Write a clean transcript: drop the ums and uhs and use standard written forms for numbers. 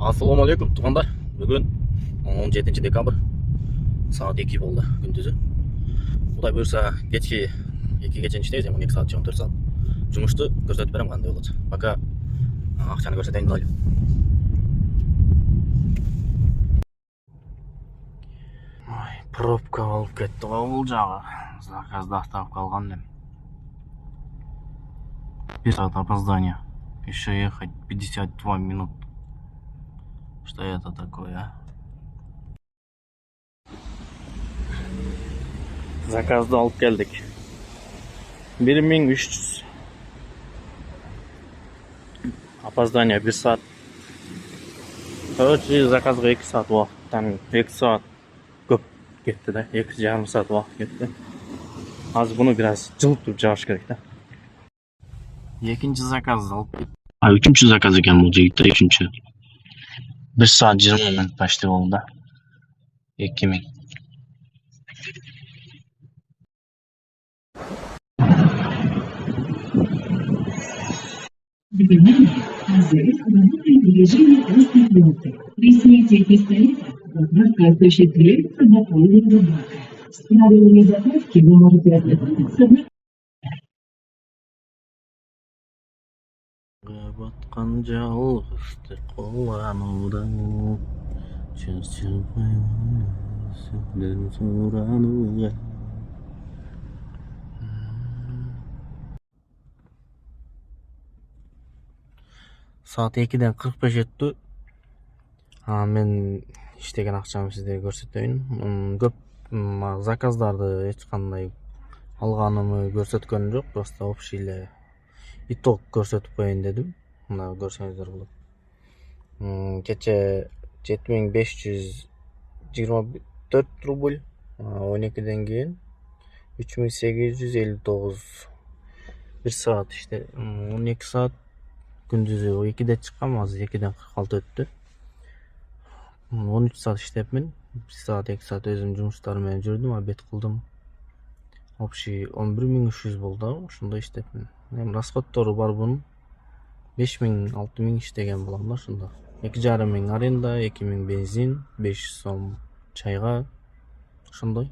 Assalamu alaikum туугандар. Бүгін 17 декабрь саат 2 болды күндүзү. Кудай буюрса кечки 2ге чейин иштейбиз, 12 саат, 14 саат. Жумушту көрсөтүп берем кандай болот. Пока акчаны көрсөтөйүн дагы. Пробка болуп кетти го бул жагы. Заказ доставка алган элем. 1 саат опоздания. Еще ехать 52 минут. Что это такое, а? Заказды алып келдик. 1300. Опоздание 1 саат. Короче, заказга 2 саат убакыттан 2 саат көп кетти да. 2,5 саат убакыт кетти. Азыр буну бир аз жылытып жабыш керек да. Экинчи заказ алып. Үчүнчү заказ экен бул жигитте, үчүнчү. 1 саат 20 минут почти болду да. 2000. Движение проституток. При снятии пистолета заправка отключит дверь до половины бака. С правилами заправки вы можете ознакомиться на... Баткан жалгызды куланудан сенден суранууга. Saat 2'den 45 өттү. Мен иштеген акчамды сиздерге көрсөтөйүн. Көп заказдарды эч кандай алганымы көрсөткөнүм жок. Просто общий эле итог көрсөтүп коеюн дедим. Мына көрсөңүздөр болот. Кече 7524 рубль, 12ден кийин 3859. 1 саат иште 12 саат күндүзү 2'де чыккам, азыр 2'ден 46 өттү. 13 саат иштепмин. 1 саат 2 саат өзүм жумуштарым менен жүрдүм, обед кылдым. Общий 11300 болду, ошондой иштепмин. Эми расходтору бар бунун 5000-6000 иштеген болом да ошондо. 2500 аренда, 2000 бензин, 500 сом чайга, ошондой.